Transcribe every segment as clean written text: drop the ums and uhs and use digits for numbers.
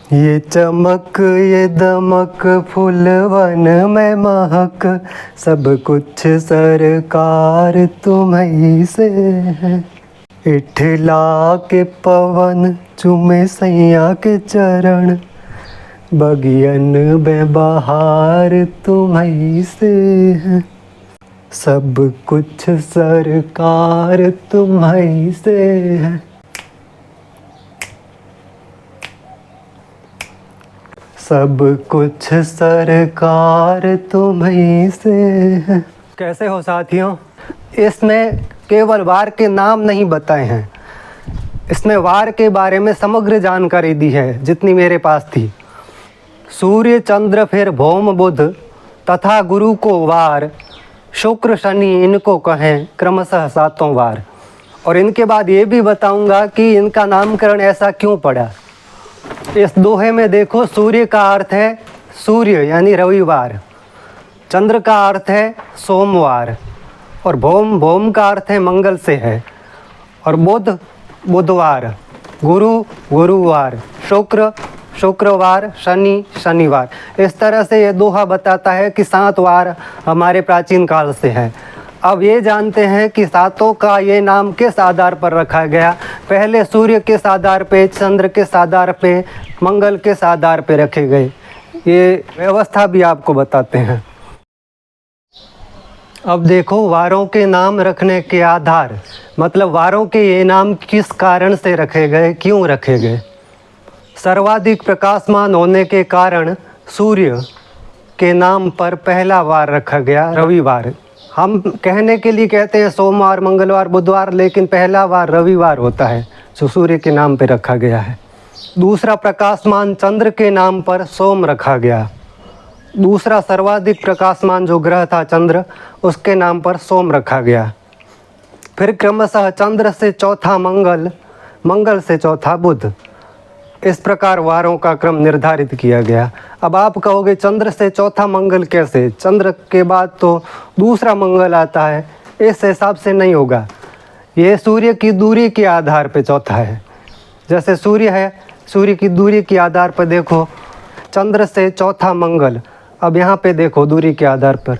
ये चमक ये दमक फूलवन में महक, सब कुछ सरकार तुम्हीं से है। इठला के पवन चूमे सैया के चरण, बगियन बेबहार तुम्हीं से है। सब कुछ सरकार तुम्हीं से है। सब कुछ सरकार तुम्हीं से है। कैसे हो साथियों? इसमें केवल वार के नाम नहीं बताए हैं, इसमें वार के बारे में समग्र जानकारी दी है जितनी मेरे पास थी। सूर्य चंद्र फिर भौम बुध तथा गुरु को वार, शुक्र शनि इनको कहें क्रमशः सातों वार। और इनके बाद ये भी बताऊंगा कि इनका नामकरण ऐसा क्यों पड़ा। इस दोहे में देखो, सूर्य का अर्थ है सूर्य यानी रविवार, चंद्र का अर्थ है सोमवार, और भौम का अर्थ है मंगल से है, और बुध बुधवार, गुरु गुरुवार, शुक्र शुक्रवार, शनि शनिवार। इस तरह से ये दोहा बताता है कि 7 वार हमारे प्राचीन काल से है। अब ये जानते हैं कि सातों का ये नाम किस आधार पर रखा गया। पहले सूर्य किस आधार पे, चंद्र किस आधार पे, मंगल किस आधार पे रखे गए, ये व्यवस्था भी आपको बताते हैं। अब देखो, वारों के नाम रखने के आधार, मतलब वारों के ये नाम किस कारण से रखे गए, क्यों रखे गए। सर्वाधिक प्रकाशमान होने के कारण सूर्य के नाम पर पहला वार रखा गया रविवार। हम कहने के लिए कहते हैं सोमवार मंगलवार बुधवार, लेकिन पहला वार रविवार होता है जो सूर्य के नाम पर रखा गया है। दूसरा, प्रकाशमान चंद्र के नाम पर सोम रखा गया। दूसरा, सर्वाधिक प्रकाशमान जो ग्रह था चंद्र, उसके नाम पर सोम रखा गया। फिर क्रमशः चंद्र से चौथा मंगल, मंगल से चौथा बुध। इस प्रकार वारों का क्रम निर्धारित किया गया। अब आप कहोगे चंद्र से चौथा मंगल कैसे, चंद्र के बाद तो दूसरा मंगल आता है, इस हिसाब से नहीं होगा। ये सूर्य की दूरी के आधार पर चौथा है। जैसे सूर्य है, सूर्य की दूरी के आधार पर देखो, चंद्र से चौथा मंगल। अब यहाँ पे देखो दूरी के आधार पर,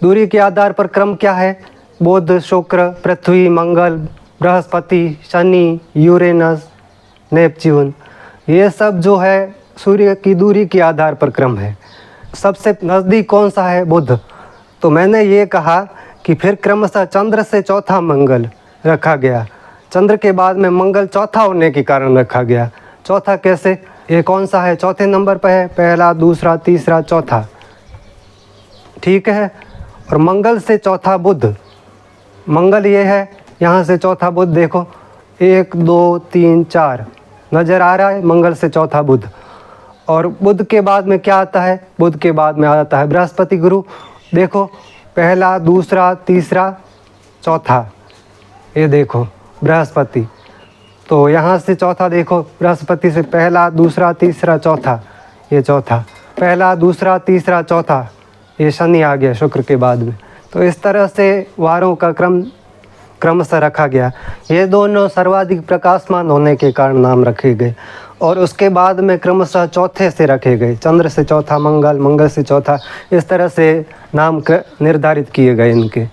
दूरी के आधार पर क्रम क्या है, बुध शुक्र पृथ्वी मंगल बृहस्पति शनि यूरेनस नेपच्यून, ये सब जो है सूर्य की दूरी के आधार पर क्रम है। सबसे नज़दीक कौन सा है, बुध। तो मैंने ये कहा कि फिर क्रमशः चंद्र से चौथा मंगल रखा गया। चंद्र के बाद में मंगल चौथा होने के कारण रखा गया। चौथा कैसे, ये कौन सा है, चौथे नंबर पर है, पहला दूसरा तीसरा चौथा, ठीक है। और मंगल से चौथा बुध, मंगल ये है, यहाँ से चौथा बुध देखो, 1 2 3 4 नज़र आ रहा है, मंगल से चौथा बुध। और बुध के बाद में क्या आता है, बुध के बाद में आता है बृहस्पति गुरु। देखो पहला दूसरा तीसरा चौथा, ये देखो बृहस्पति। तो यहाँ से चौथा देखो, बृहस्पति से पहला दूसरा तीसरा चौथा, ये चौथा, पहला दूसरा तीसरा चौथा, ये शनि आ गया शुक्र के बाद में। तो इस तरह से वारों का क्रमशः रखा गया। ये दोनों सर्वाधिक प्रकाशमान होने के कारण नाम रखे गए। और उसके बाद में क्रमशः चौथे से रखे गए, चंद्र से चौथा मंगल, मंगल से चौथा, इस तरह से नाम निर्धारित किए गए इनके।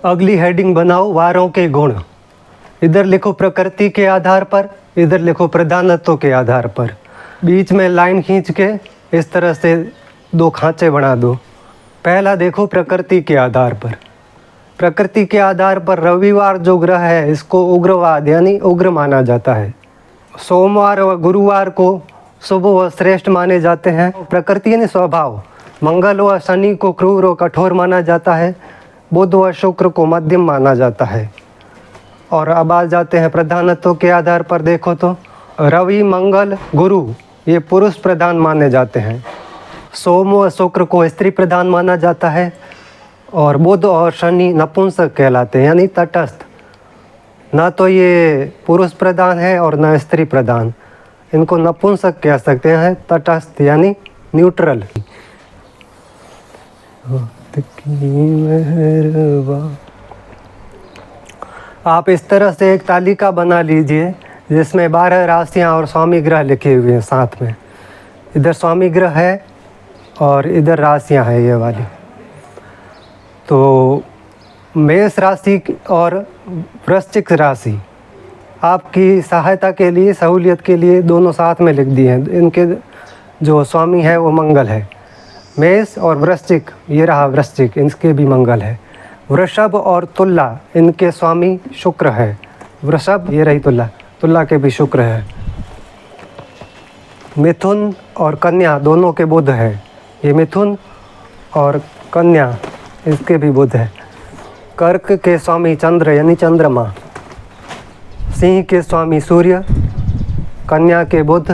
अगली हेडिंग बनाओ, वारों के गुण। इधर लिखो प्रकृति के आधार पर, इधर लिखो प्रधानत्व के आधार पर। बीच में लाइन खींच के इस तरह से 2 खांचे बना दो। पहला देखो प्रकृति के आधार पर। प्रकृति के आधार पर रविवार जो ग्रह है, इसको उग्रवाद यानी उग्र माना जाता है। सोमवार व गुरुवार को शुभ व श्रेष्ठ माने जाते हैं। प्रकृति यानी स्वभाव। मंगल व शनि को क्रूर व कठोर माना जाता है। बुध व शुक्र को मध्यम माना जाता है। और अब आ जाते हैं प्रधानत्व के आधार पर। देखो तो रवि मंगल गुरु ये पुरुष प्रधान माने जाते हैं। सोम व शुक्र को स्त्री प्रधान माना जाता है। और बुध और शनि नपुंसक कहलाते हैं यानी तटस्थ। ना तो ये पुरुष प्रधान है और ना स्त्री प्रधान, इनको नपुंसक कह सकते हैं, तटस्थ यानी न्यूट्रल। आप इस तरह से एक तालिका बना लीजिए जिसमें 12 राशियाँ और स्वामी ग्रह लिखे हुए हैं साथ में। इधर स्वामी ग्रह है और इधर राशियाँ हैं ये वाली। तो मेष राशि और वृश्चिक राशि आपकी सहायता के लिए, सहूलियत के लिए दोनों साथ में लिख दिए हैं। इनके जो स्वामी है वो मंगल है। मेष और वृश्चिक, ये रहा वृश्चिक, इनके भी मंगल है। वृषभ और तुला, इनके स्वामी शुक्र है। वृषभ, ये रही तुला, तुला के भी शुक्र है। मिथुन और कन्या दोनों के बुध है। ये मिथुन और कन्या, इसके भी बुध है। कर्क के स्वामी चंद्र यानी चंद्रमा। सिंह के स्वामी सूर्य, कन्या के बुध,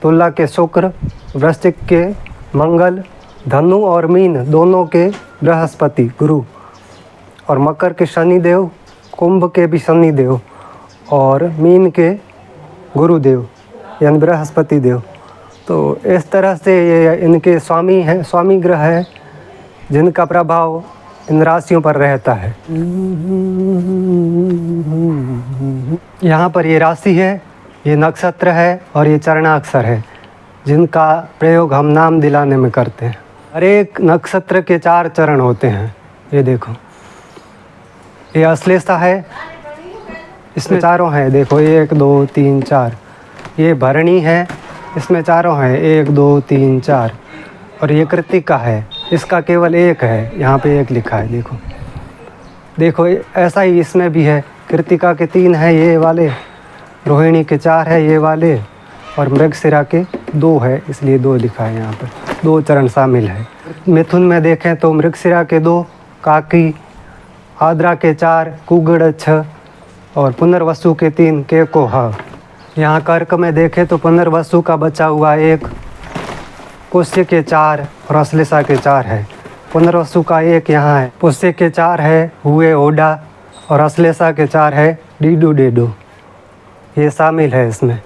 तुला के शुक्र, वृश्चिक के मंगल, धनु और मीन दोनों के बृहस्पति गुरु, और मकर के शनिदेव, कुंभ के भी शनिदेव, और मीन के गुरुदेव यानी बृहस्पति देव। तो इस तरह से ये इनके स्वामी हैं, स्वामी ग्रह हैं जिनका प्रभाव इन राशियों पर रहता है। यहाँ पर ये राशि है, ये नक्षत्र है और ये चरणाक्षर है जिनका प्रयोग हम नाम दिलाने में करते हैं। हर एक नक्षत्र के 4 चरण होते हैं। ये देखो, ये अश्लेषा है, इसमें चारों हैं। देखो 1 2 3 4। ये भरणी है, इसमें चारों हैं 1 2 3 4। और ये कृत्तिका है, इसका केवल 1 है, यहाँ पे 1 लिखा है। देखो देखो ऐसा ही इसमें भी है। कृत्तिका के 3 है ये वाले, रोहिणी के 4 है ये वाले, और मृगशिरा के 2 है, इसलिए 2 लिखा है यहाँ पर। 2 चरण शामिल है। मिथुन में देखें तो मृगशिरा के 2, काकी, आद्रा के 4, कुगड़ 6 और पुनर्वसु के 3, केको हा। यहाँ कर्क में देखें तो पुनर्वसु का बचा हुआ 1, पुष्य के 4 और अश्लेषा के 4 है। पुनर्वसु का 1 यहाँ है, पुष्य के 4 है हुए ओडा, और अश्लेषा के 4 है डीडू डेडो। ये शामिल है इसमें।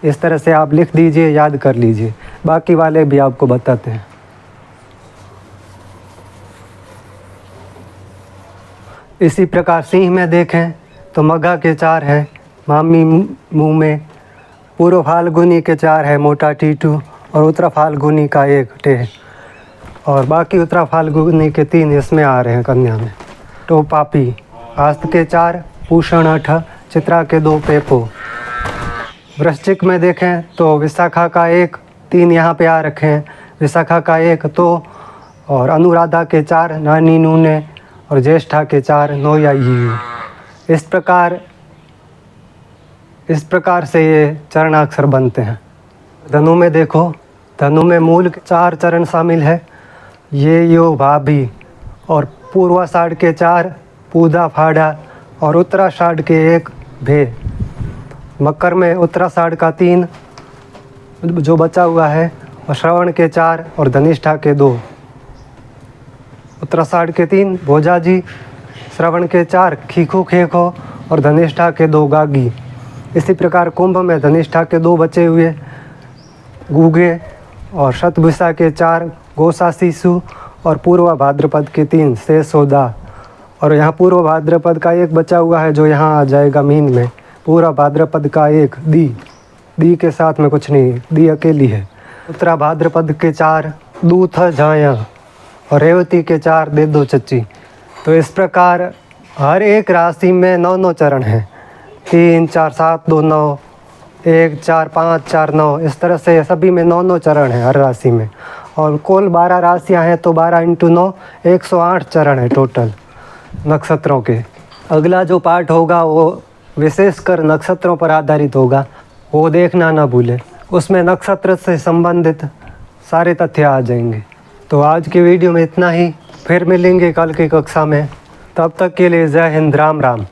इस तरह से आप लिख दीजिए, याद कर लीजिए। बाकी वाले भी आपको बताते हैं। इसी प्रकार सिंह में देखें तो मघा के 4 है, मामी मुँह में, पूर्व फाल्गुनी के 4 है, मोटा टीटू, और उत्तरा फाल्गुनी का 1 टे, और बाकी उत्तरा फाल्गुनी के 3 इसमें आ रहे हैं कन्या में। टोपापी, आस्त के 4, पूषण 8, चित्रा के 2, पेपो। वृश्चिक में देखें तो विशाखा का 1, 3 यहाँ पे आ रखे हैं। विशाखा का 1 तो, और अनुराधा के 4, नानी नूने, और ज्येष्ठा के 4, नोया यू। इस प्रकार से ये चरणाक्षर बनते हैं। धनु में देखो, धनु में मूल के 4 चरण शामिल है। ये यो भाभी, और पूर्वाषाढ़ के 4, पूदा फाड़ा, और उत्तराषाढ़ के 1, भे। मकर में उत्तराषाढ़ का 3 जो बचा हुआ है, और श्रवण के 4 और धनिष्ठा के 2। उत्तराषाढ़ के 3 भोजाजी, श्रवण के 4 खीखो खेखो, और धनिष्ठा के 2 गागी। इसी प्रकार कुंभ में धनिष्ठा के 2 बचे हुए गूगे, और शतभिषा के 4 गोसा शिशु, और पूर्व भाद्रपद के 3 से सोदा। और यहाँ पूर्व भाद्रपद का 1 बचा हुआ है जो यहाँ आ जाएगा मीन में। पूर्व भाद्रपद का 1 दी के साथ में कुछ नहीं, दी अकेली है। उत्तरा भाद्रपद के 4 दूथ झाया, और रेवती के 4 दे दो चच्ची। तो इस प्रकार हर एक राशि में 9 चरण हैं। 3 4 7 2 9, 1 4 5 4 9, इस तरह से सभी में 9 चरण हैं हर राशि में। और कुल 12 राशियां हैं तो 12 × 9 108 चरण है टोटल नक्षत्रों के। अगला जो पार्ट होगा वो विशेषकर नक्षत्रों पर आधारित होगा, वो देखना ना भूलें। उसमें नक्षत्र से संबंधित सारे तथ्य आ जाएंगे। तो आज की वीडियो में इतना ही, फिर मिलेंगे कल की कक्षा में। तब तक के लिए जय हिंद, राम राम।